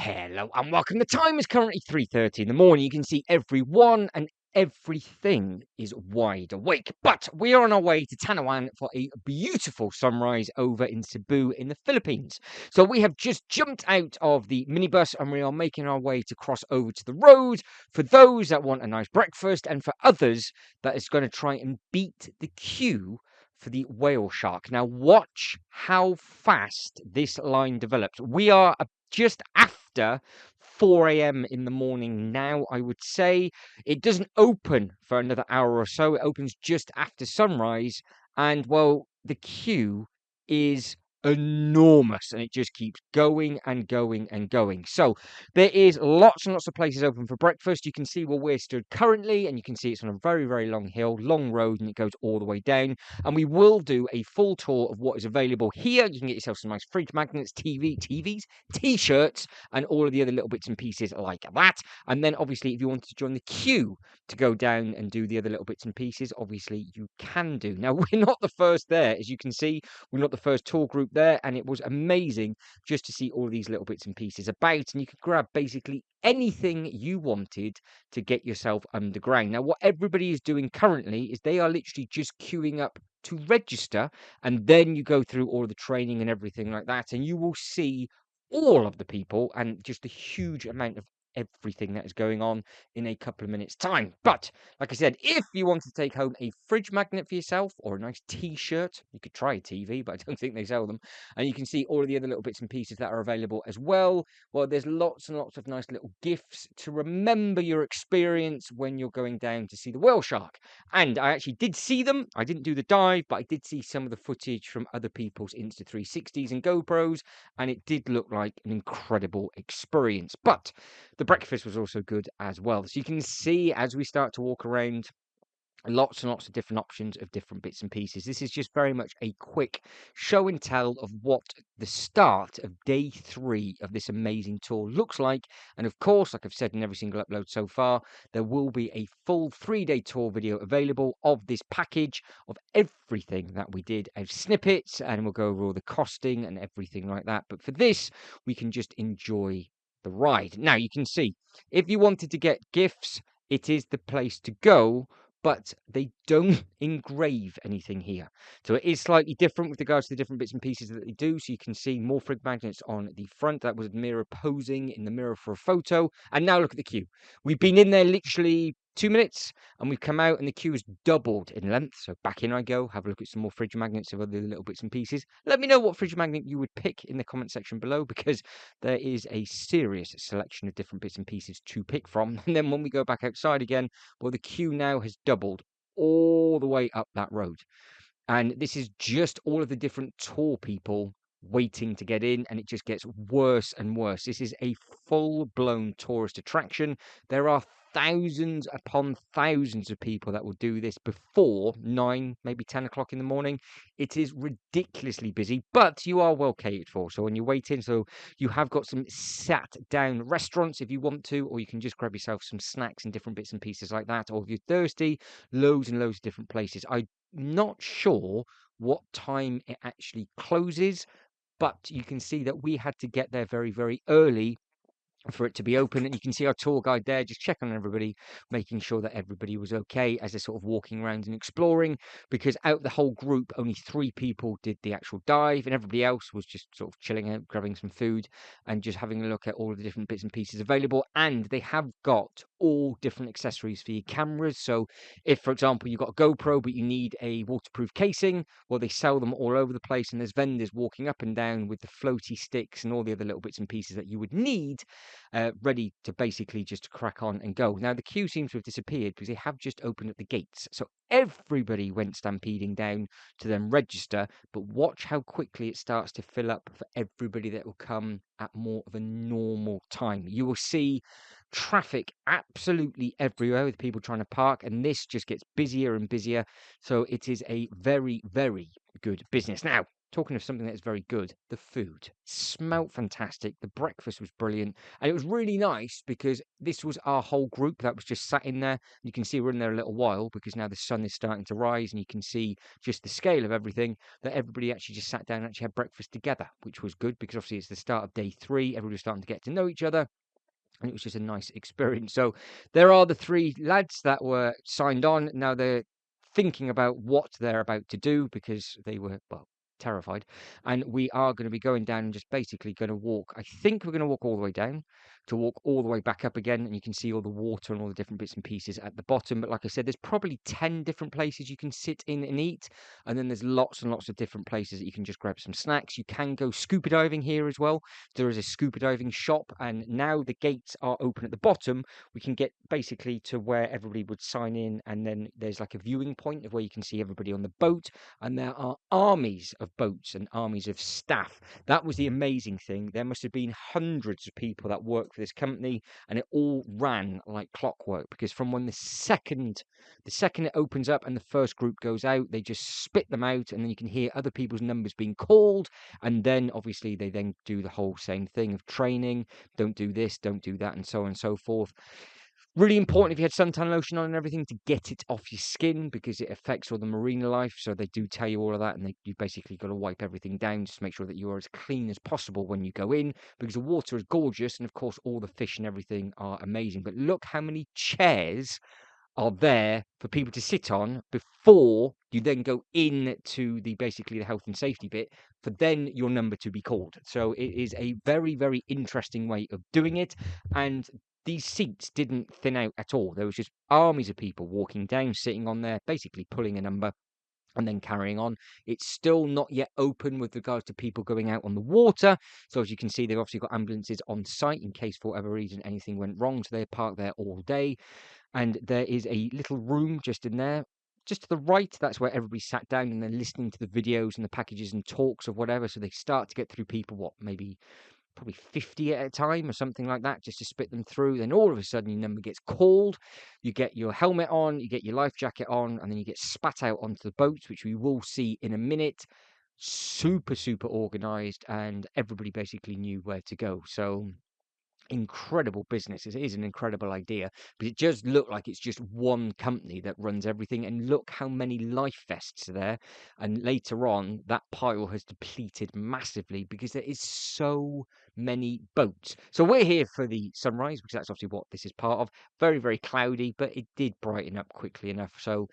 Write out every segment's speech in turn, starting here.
Hello and welcome. The time is currently 3:30 in the morning. You can see everyone and everything is wide awake. But we are on our way to Tanawan for a beautiful sunrise over in Cebu in the Philippines. So we have just jumped out of the minibus and we are making our way to cross over to the road for those that want a nice breakfast and for others that is going to try and beat the queue for the whale shark. Now watch how fast this line develops. We are just after 4 a.m. in the morning now, I would say. It doesn't open for another hour or so. It opens just after sunrise. And, well, the queue is enormous and it just keeps going and going and going. So there is lots and lots of places open for breakfast. You can see where we're stood currently, and you can see it's on a very, very long hill, long road, and it goes all the way down. And we will do a full tour of what is available here. You can get yourself some nice fridge magnets, TVs, T-shirts, and all of the other little bits and pieces like that. And then obviously if you wanted to join the queue to go down and do the other little bits and pieces, obviously you can do. Now we're not the first there, as you can see. We're not the first tour group there, and it was amazing just to see all these little bits and pieces about, and you could grab basically anything you wanted to get yourself underground. Now what everybody is doing currently is they are literally just queuing up to register, and then you go through all the training and everything like that, and you will see all of the people and just a huge amount of everything that is going on in a couple of minutes time. But like I said, if you want to take home a fridge magnet for yourself or a nice t-shirt, you could try a TV, but I don't think they sell them, and you can see all of the other little bits and pieces that are available as well. Well, there's lots and lots of nice little gifts to remember your experience when you're going down to see the whale shark. And I actually did see them. I didn't do the dive, but I did see some of the footage from other people's Insta360s and GoPros, and it did look like an incredible experience. But the breakfast was also good as well. So you can see as we start to walk around, lots and lots of different options of different bits and pieces. This is just very much a quick show and tell of what the start of day 3 of this amazing tour looks like. And of course, like I've said in every single upload so far, there will be a full 3-day tour video available of this package of everything that we did as snippets, and we'll go over all the costing and everything like that. But for this, we can just enjoy the ride. Now you can see if you wanted to get gifts, it is the place to go, but they don't engrave anything here. So it is slightly different with regards to the different bits and pieces that they do. So you can see more frig magnets on the front. That was a mirror posing in the mirror for a photo. And now look at the queue. We've been in there literally 2 minutes, and we've come out and the queue has doubled in length. So back in I go, have a look at some more fridge magnets of other little bits and pieces. Let me know what fridge magnet you would pick in the comment section below, because there is a serious selection of different bits and pieces to pick from. And then when we go back outside again, well, the queue now has doubled all the way up that road. And this is just all of the different tour people waiting to get in, and it just gets worse and worse. This is a full-blown tourist attraction. There are thousands upon thousands of people that will do this before 9, maybe 10 o'clock in the morning. It is ridiculously busy, but you are well catered for. So when you wait in, so you have got some sat down restaurants if you want to, or you can just grab yourself some snacks and different bits and pieces like that. Or if you're thirsty, loads and loads of different places. I'm not sure what time it actually closes, but you can see that we had to get there very, very early for it to be open. And you can see our tour guide there just checking on everybody, making sure that everybody was okay as they're sort of walking around and exploring, because out of the whole group only 3 people did the actual dive, and everybody else was just sort of chilling out, grabbing some food and just having a look at all of the different bits and pieces available. And they have got all different accessories for your cameras. So if, for example, you've got a GoPro but you need a waterproof casing, well, they sell them all over the place, and there's vendors walking up and down with the floaty sticks and all the other little bits and pieces that you would need, ready to basically just crack on and go. Now, the queue seems to have disappeared because they have just opened up the gates. So everybody went stampeding down to then register, but watch how quickly it starts to fill up for everybody that will come at more of a normal time. You will see traffic absolutely everywhere with people trying to park, and this just gets busier and busier. So it is a very, very good business. Now, talking of something that's very good, the food smelt fantastic. The breakfast was brilliant. And it was really nice because this was our whole group that was just sat in there. You can see we're in there a little while because now the sun is starting to rise and you can see just the scale of everything, that everybody actually just sat down and actually had breakfast together, which was good because obviously it's the start of day 3. Everybody was starting to get to know each other. And it was just a nice experience. So there are the 3 lads that were signed on. Now they're thinking about what they're about to do because they were, well, terrified. And we are going to be going down and just basically going to walk. I think we're going to walk all the way down to walk all the way back up again. And you can see all the water and all the different bits and pieces at the bottom. But like I said, there's probably 10 different places you can sit in and eat. And then there's lots and lots of different places that you can just grab some snacks. You can go scuba diving here as well. There is a scuba diving shop, and now the gates are open at the bottom. We can get basically to where everybody would sign in, and then there's like a viewing point of where you can see everybody on the boat, and there are armies of boats and armies of staff. That was the amazing thing. There must have been hundreds of people that work for this company, and it all ran like clockwork because from when the second it opens up and the first group goes out, they just spit them out, and then you can hear other people's numbers being called, and then obviously they then do the whole same thing of training. Don't do this, don't do that, and so on and so forth. Really important if you had suntan lotion on and everything to get it off your skin because it affects all the marine life. So they do tell you all of that, and you basically got to wipe everything down just to make sure that you are as clean as possible when you go in, because the water is gorgeous and of course all the fish and everything are amazing. But look how many chairs are there for people to sit on before you then go in to the basically the health and safety bit for then your number to be called. So it is a very, very interesting way of doing it. And these seats didn't thin out at all. There was just armies of people walking down, sitting on there, basically pulling a number and then carrying on. It's still not yet open with regards to people going out on the water. So as you can see, they've obviously got ambulances on site in case for whatever reason anything went wrong. So they're parked there all day. And there is a little room just in there, just to the right. That's where everybody sat down and they're listening to the videos and the packages and talks of whatever. So they start to get through people, what, maybe probably 50 at a time or something like that, just to spit them through. Then all of a sudden your number gets called. You get your helmet on, you get your life jacket on, and then you get spat out onto the boats, which we will see in a minute. Super, super organized, and everybody basically knew where to go. So incredible business. It is an incredible idea, but it does look like it's just one company that runs everything. And look how many life vests are there. And later on, that pile has depleted massively because there is so many boats. So we're here for the sunrise because that's obviously what this is part of. Very, very cloudy, but it did brighten up quickly enough. So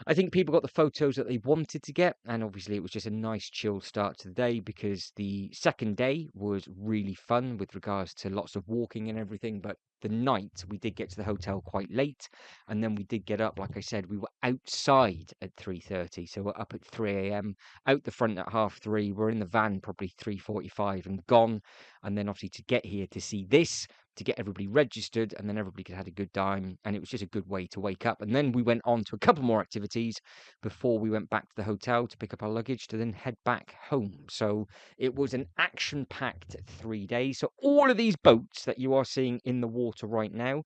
I think people got the photos that they wanted to get, and obviously it was just a nice chill start to the day because the second day was really fun with regards to lots of walking and everything. But the night we did get to the hotel quite late, and then we did get up. Like I said, we were outside at 3:30, so we're up at 3 a.m. out the front at 3:30. We're in the van probably 3:45 and gone, and then obviously to get here to see this, to get everybody registered, and then everybody could have a good time, and it was just a good way to wake up. And then we went on to a couple more activities before we went back to the hotel to pick up our luggage to then head back home. So it was an action-packed 3 days. So all of these boats that you are seeing in the water right now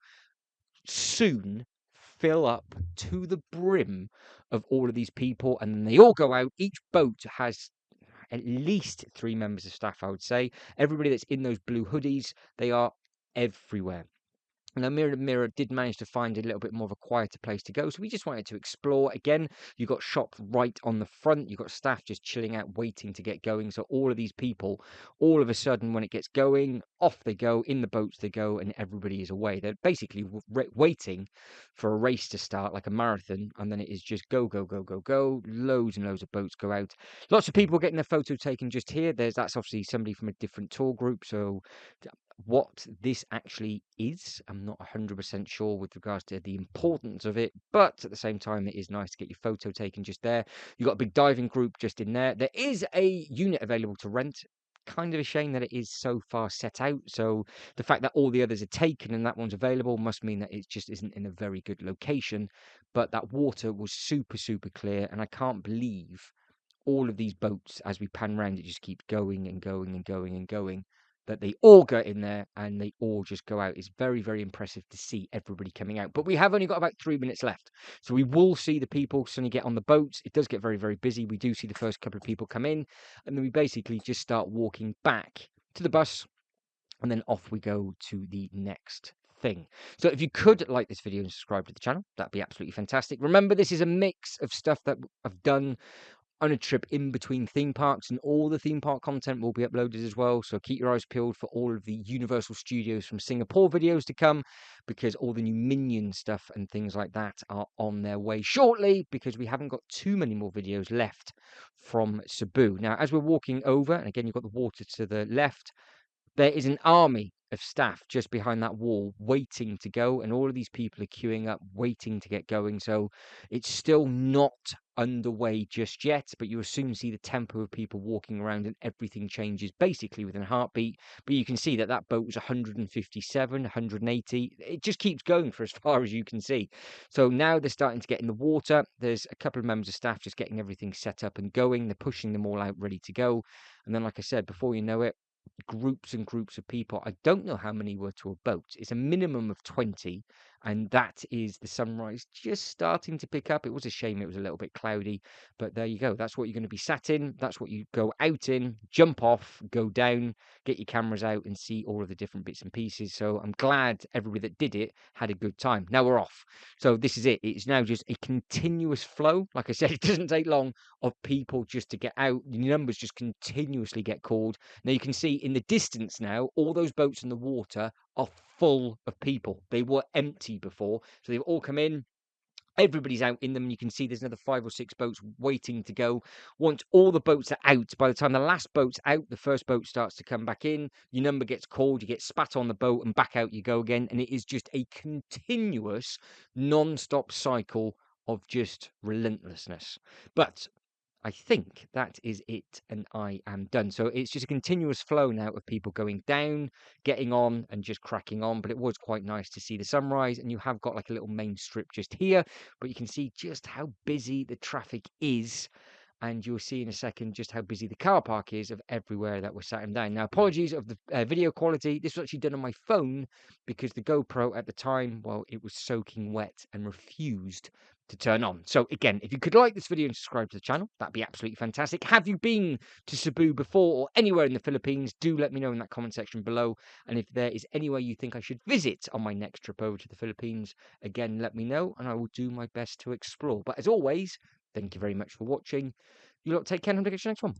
soon fill up to the brim of all of these people, and then they all go out. Each boat has at least 3 members of staff, I would say. Everybody that's in those blue hoodies, they are everywhere. Now, Mirror did manage to find a little bit more of a quieter place to go, so we just wanted to explore. Again, you got shops right on the front. You got staff just chilling out, waiting to get going. So all of these people, all of a sudden, when it gets going, off they go, in the boats they go, and everybody is away. They're basically waiting for a race to start, like a marathon, and then it is just go, go, go, go, go. Loads and loads of boats go out. Lots of people getting their photo taken just here. That's obviously somebody from a different tour group, so what this actually is, I'm not 100% sure with regards to the importance of it, but at the same time, it is nice to get your photo taken just there. You've got a big diving group just in there. There is a unit available to rent. Kind of a shame that it is so far set out. So the fact that all the others are taken and that one's available must mean that it just isn't in a very good location. But that water was super, super clear, and I can't believe all of these boats as we pan round it just keep going and going and going and going. that they all get in there and they all just go out. It's very, very impressive to see everybody coming out. But we have only got about 3 minutes left. So we will see the people suddenly get on the boats. It does get very, very busy. We do see the first couple of people come in, and then we basically just start walking back to the bus, and then off we go to the next thing. So if you could like this video and subscribe to the channel, that'd be absolutely fantastic. Remember, this is a mix of stuff that I've done on a trip in between theme parks, and all the theme park content will be uploaded as well. So keep your eyes peeled for all of the Universal Studios from Singapore videos to come, because all the new Minion stuff and things like that are on their way shortly, because we haven't got too many more videos left from Cebu. Now, as we're walking over, and again, you've got the water to the left, there is an army of staff just behind that wall waiting to go, and all of these people are queuing up, waiting to get going. So it's still not underway just yet, but you will soon see the tempo of people walking around, and everything changes basically within a heartbeat. But you can see that that boat was 157, 180. It just keeps going for as far as you can see. So now they're starting to get in the water. There's a couple of members of staff just getting everything set up and going. They're pushing them all out ready to go. And then, like I said, before you know it, groups and groups of people. I don't know how many were to a boat. It's a minimum of 20, and that is the sunrise just starting to pick up. It was a shame it was a little bit cloudy, but there you go. That's what you're going to be sat in. That's what you go out in, jump off, go down, get your cameras out, and see all of the different bits and pieces. So I'm glad everybody that did it had a good time. Now we're off. So this is it. It's now just a continuous flow. Like I said, it doesn't take long of people just to get out. The numbers just continuously get called. Now you can see in the distance now, all those boats in the water are full of people. They were empty before, so they've all come in. Everybody's out in them, and you can see there's another 5 or 6 boats waiting to go. Once all the boats are out, by the time the last boat's out, the first boat starts to come back in. Your number gets called, you get spat on the boat, and back out you go again. And it is just a continuous, non-stop cycle of just relentlessness. But I think that is it, and I am done. So it's just a continuous flow now of people going down, getting on, and just cracking on. But it was quite nice to see the sunrise, and you have got like a little main strip just here, but you can see just how busy the traffic is. And you'll see in a second just how busy the car park is of everywhere that we're sat down. Now, apologies of the video quality. This was actually done on my phone because the GoPro at the time, well, it was soaking wet and refused to turn on. So again, if you could like this video and subscribe to the channel, that'd be absolutely fantastic. Have you been to Cebu before, or anywhere in the Philippines? Do let me know in that comment section below. And if there is anywhere you think I should visit on my next trip over to the Philippines, again, let me know, and I will do my best to explore. But as always, thank you very much for watching. You lot take care, and I'll catch you next one.